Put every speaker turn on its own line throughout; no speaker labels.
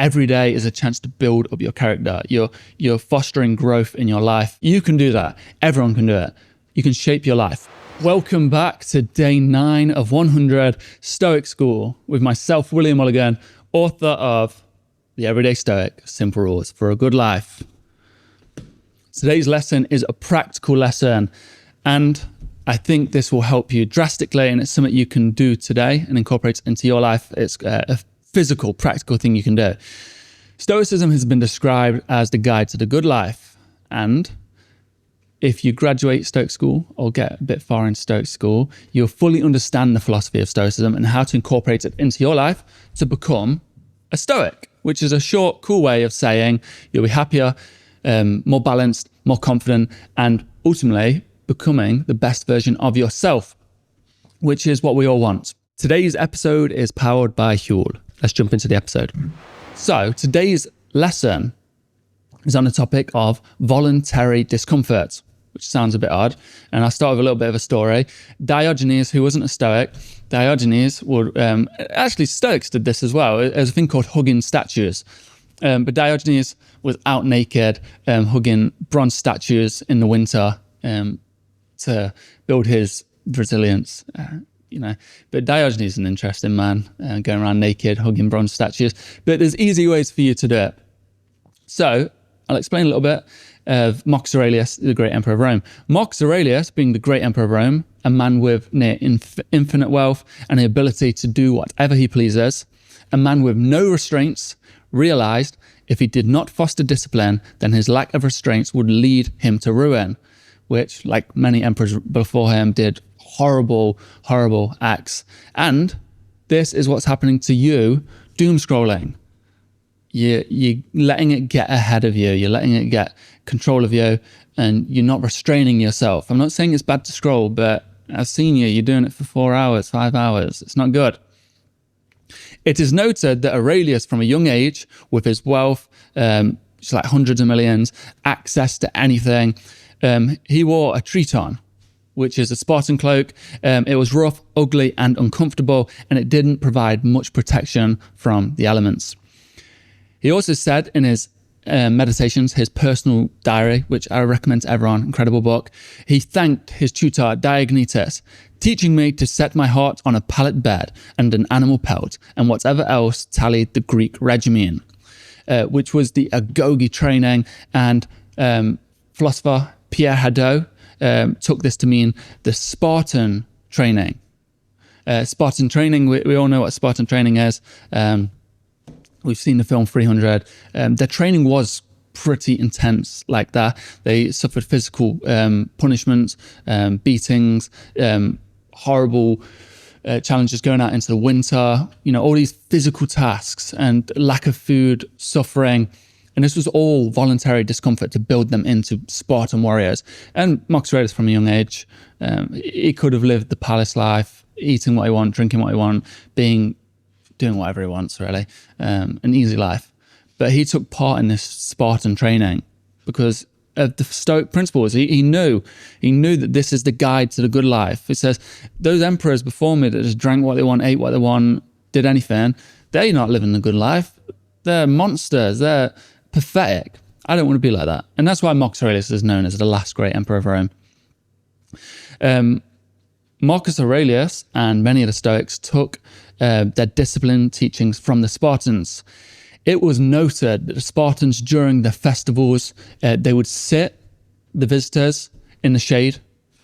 every day is a chance to build up your character. You're fostering growth in your life. You can do that. Everyone can do it. You can shape your life. Welcome back to day 9 of 100 Stoic School with myself, William Mulligan, author of the Everyday Stoic, Simple Rules for a Good Life. Today's lesson is a practical lesson, and I think this will help you drastically, and it's something you can do today and incorporate into your life. It's a physical, practical thing you can do. Stoicism has been described as the guide to the good life, and if you graduate Stoic School or get a bit far in Stoic School, you'll fully understand the philosophy of Stoicism and how to incorporate it into your life to become a Stoic, which is a short, cool way of saying you'll be happier, more balanced, more confident, and ultimately becoming the best version of yourself, which is what we all want. Today's episode is powered by Huel. Let's jump into the episode. So today's lesson is on the topic of voluntary discomfort, which sounds a bit odd. And I'll start with a little bit of a story. Diogenes, who wasn't a Stoic, actually Stoics did this as well. There's a thing called hugging statues. But Diogenes was out naked, hugging bronze statues in the winter to build his resilience, But Diogenes is an interesting man, going around naked, hugging bronze statues. But there's easy ways for you to do it. So I'll explain a little bit of Marcus Aurelius, the great emperor of Rome. Marcus Aurelius, being the great emperor of Rome, a man with near infinite wealth and the ability to do whatever he pleases, a man with no restraints, realized if he did not foster discipline, then his lack of restraints would lead him to ruin, which, like many emperors before him, did horrible, horrible acts. And this is what's happening to you, doom scrolling. You're letting it get ahead of you. You're letting it get control of you, and you're not restraining yourself. I'm not saying it's bad to scroll, but I've seen you're doing it for 4 hours, 5 hours. It's not good. It is noted that Aurelius, from a young age, with his wealth, it's like hundreds of millions, access to anything, he wore a triton, which is a Spartan cloak. It was rough, ugly, and uncomfortable, and it didn't provide much protection from the elements. He also said in his meditations, his personal diary, which I recommend to everyone, incredible book, he thanked his tutor, Diognetus, teaching me to set my heart on a pallet bed and an animal pelt, and whatever else tallied the Greek regimen, which was the agoge training, and philosopher Pierre Hadot took this to mean the Spartan training. Spartan training, we all know what Spartan training is. We've seen the film 300. Their training was pretty intense like that. They suffered physical punishments, beatings, horrible challenges going out into the winter, all these physical tasks and lack of food, suffering. And this was all voluntary discomfort to build them into Spartan warriors. And Marcus Aurelius, from a young age, he could have lived the palace life, eating what he wants, drinking what he wants, doing whatever he wants, really, an easy life. But he took part in this Spartan training because of the Stoic principles. He knew that this is the guide to the good life. It says, those emperors before me that just drank what they want, ate what they want, did anything, they're not living the good life. They're monsters. They're pathetic. I don't want to be like that. And that's why Marcus Aurelius is known as the last great emperor of Rome. Marcus Aurelius and many of the Stoics took their discipline teachings from the Spartans. It was noted that the Spartans, during the festivals, they would sit the visitors in the shade,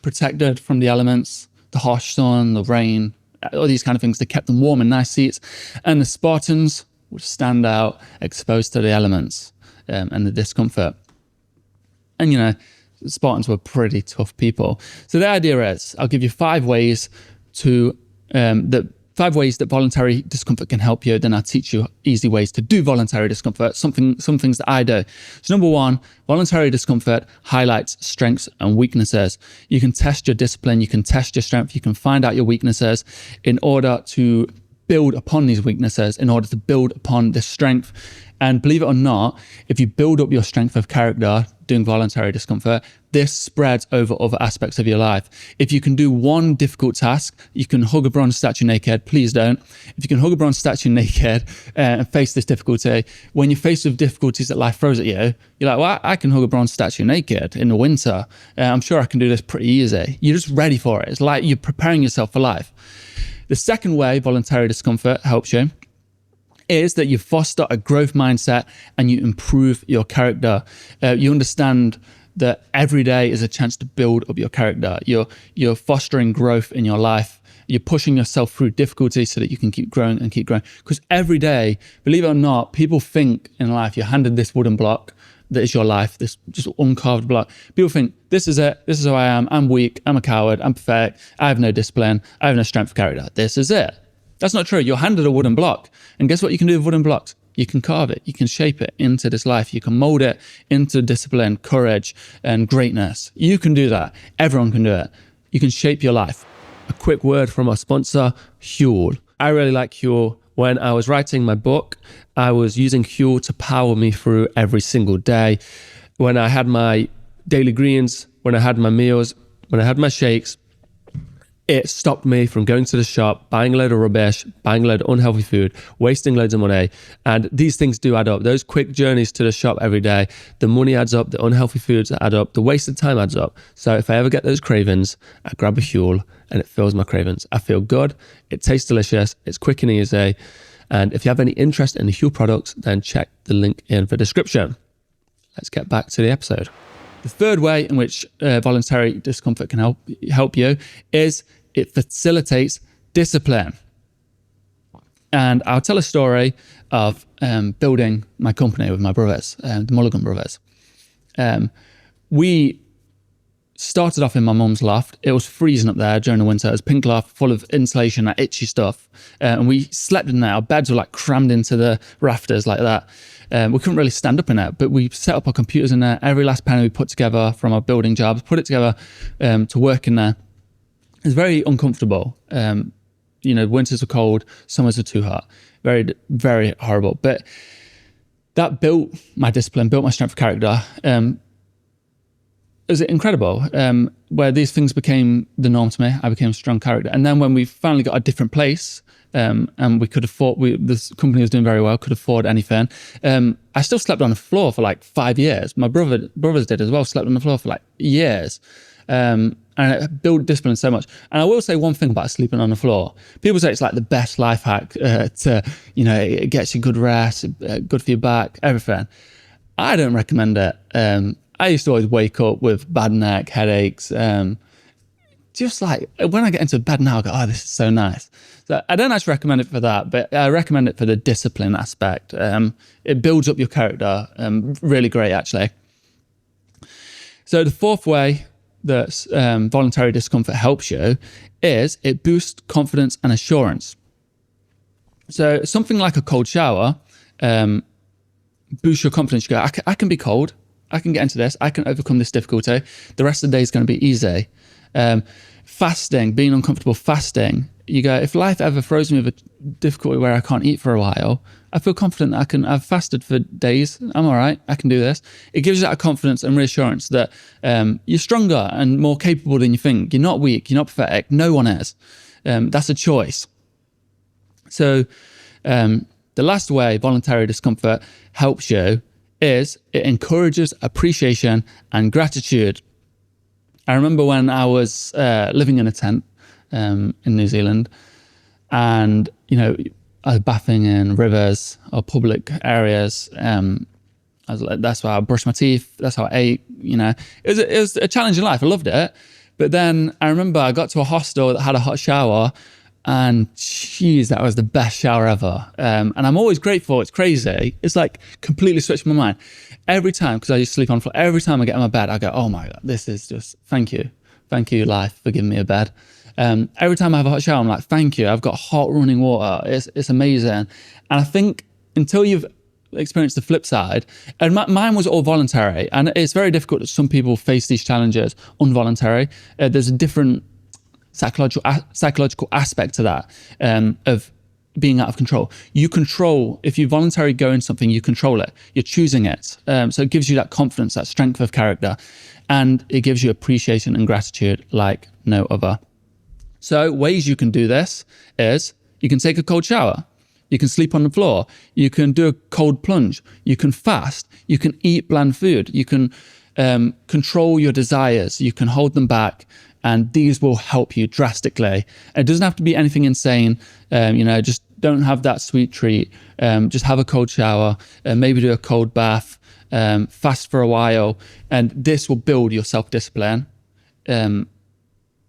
protected from the elements, the harsh sun, the rain, all these kind of things. They kept them warm in nice seats. And the Spartans would stand out, exposed to the elements and the discomfort. And, the Spartans were pretty tough people. So the idea is, I'll give you 5 ways that voluntary discomfort can help you. Then I'll teach you easy ways to do voluntary discomfort, some things that I do. So number 1, voluntary discomfort highlights strengths and weaknesses. You can test your discipline, you can test your strength, you can find out your weaknesses in order to build upon these weaknesses in order to build upon this strength. And believe it or not, if you build up your strength of character doing voluntary discomfort, this spreads over other aspects of your life. If you can do one difficult task, you can hug a bronze statue naked. Please don't. If you can hug a bronze statue naked and face this difficulty, when you're faced with difficulties that life throws at you, you're like, well, I can hug a bronze statue naked in the winter. I'm sure I can do this pretty easy. You're just ready for it. It's like you're preparing yourself for life. The second way voluntary discomfort helps you is that you foster a growth mindset and you improve your character. You understand that every day is a chance to build up your character. You're fostering growth in your life. You're pushing yourself through difficulty so that you can keep growing and keep growing. Because every day, believe it or not, people think in life you're handed this wooden block that is your life, this just uncarved block. People think, this is it, this is who I am, I'm weak, I'm a coward, I'm pathetic, I have no discipline, I have no strength of character. This is it. That's not true. You're handed a wooden block. And guess what you can do with wooden blocks? You can carve it. You can shape it into this life. You can mold it into discipline, courage, and greatness. You can do that. Everyone can do it. You can shape your life. A quick word from our sponsor, Huel. I really like Huel. When I was writing my book, I was using Huel to power me through every single day. When I had my daily greens, when I had my meals, when I had my shakes, it stopped me from going to the shop, buying a load of rubbish, buying a load of unhealthy food, wasting loads of money. And these things do add up. Those quick journeys to the shop every day, the money adds up, the unhealthy foods add up, the wasted time adds up. So if I ever get those cravings, I grab a Huel and it fills my cravings. I feel good, it tastes delicious, it's quick and easy. And if you have any interest in the Huel products, then check the link in the description. Let's get back to the episode. The third way in which voluntary discomfort can help you is it facilitates discipline. And I'll tell a story of building my company with my brothers, the Mulligan brothers. We started off in my mum's loft. It was freezing up there during the winter. It was pink loft, full of insulation, that itchy stuff. And we slept in there. Our beds were like crammed into the rafters like that. We couldn't really stand up in it, but we set up our computers in there. Every last penny we put together from our building jobs, put it together to work in there. It's very uncomfortable. Winters are cold, summers are too hot. Very, very horrible. But that built my discipline, built my strength of character. It was incredible, where these things became the norm to me. I became a strong character. And then when we finally got a different place, and we could afford, this company was doing very well, could afford anything. I still slept on the floor for like 5 years. My brothers did as well, slept on the floor for like years. And it built discipline so much. And I will say one thing about sleeping on the floor. People say it's like the best life hack it gets you good rest, good for your back, everything. I don't recommend it. I used to always wake up with bad neck, headaches. Just like when I get into bed now, I go, oh, this is so nice. So I don't actually recommend it for that, but I recommend it for the discipline aspect. It builds up your character. Really great, actually. So the fourth way that voluntary discomfort helps you is it boosts confidence and assurance. So something like a cold shower boosts your confidence. You go, I can be cold. I can get into this. I can overcome this difficulty. The rest of the day is going to be easy. Fasting, being uncomfortable fasting. You go, if life ever throws me with a difficulty where I can't eat for a while, I feel confident that I've fasted for days. I'm all right. I can do this. It gives you that confidence and reassurance that you're stronger and more capable than you think. You're not weak. You're not pathetic. No one is. That's a choice. So the last way voluntary discomfort helps you is it encourages appreciation and gratitude. I remember when I was living in a tent in New Zealand, and I was bathing in rivers or public areas. That's how I brushed my teeth. That's how I ate. It was a challenging life. I loved it, but then I remember I got to a hostel that had a hot shower, and geez, that was the best shower ever. And I'm always grateful. It's crazy. It's like completely switched my mind. Every time, because I used to sleep on the floor, every time I get in my bed, I go, oh my God, this is just, thank you. Thank you, life, for giving me a bed. Every time I have a hot shower, I'm like, thank you. I've got hot running water. It's amazing. And I think until you've experienced the flip side, and mine was all voluntary. And it's very difficult that some people face these challenges involuntary. There's a different psychological aspect to that, of being out of control. You control, if you voluntarily go in something, you control it. You're choosing it. So it gives you that confidence, that strength of character, and it gives you appreciation and gratitude like no other. So ways you can do this is you can take a cold shower. You can sleep on the floor. You can do a cold plunge. You can fast. You can eat bland food. You can control your desires. You can hold them back. And these will help you drastically. It doesn't have to be anything insane. Just don't have that sweet treat. Just have a cold shower. Maybe do a cold bath. Fast for a while. And this will build your self-discipline. And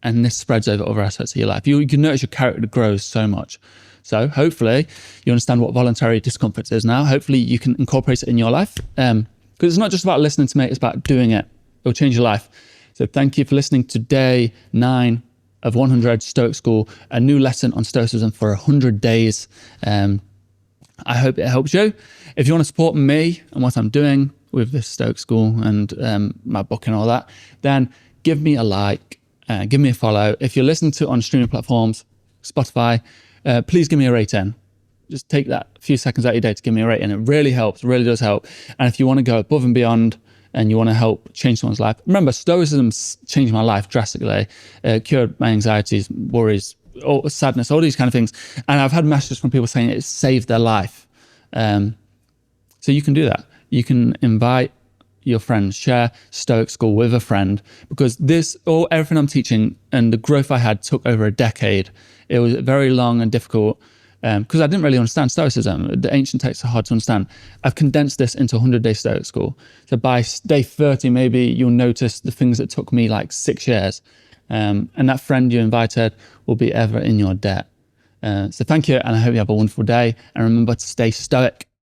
this spreads over other aspects of your life. You can notice your character grows so much. So hopefully you understand what voluntary discomfort is now. Hopefully you can incorporate it in your life. Because it's not just about listening to me, it's about doing it. It'll change your life. So thank you for listening to day 9 of 100 Stoic School, a new lesson on Stoicism for 100 days. I hope it helps you. If you want to support me and what I'm doing with this Stoic School and my book and all that, then give me a like, give me a follow. If you're listening to it on streaming platforms, Spotify, please give me a rating. Just take that few seconds out of your day to give me a rating. It really helps, really does help. And if you want to go above and beyond and you want to help change someone's life, remember, Stoicism's changed my life drastically, cured my anxieties, worries, sadness, all these kind of things. And I've had messages from people saying it saved their life. So you can do that. You can invite your friends, share Stoic School with a friend, because everything I'm teaching and the growth I had took over a decade. It was very long and difficult because I didn't really understand Stoicism. The ancient texts are hard to understand. I've condensed this into 100-day Stoic School. So by day 30, maybe you'll notice the things that took me like 6 years. And that friend you invited will be ever in your debt. So thank you, and I hope you have a wonderful day. And remember to stay stoic.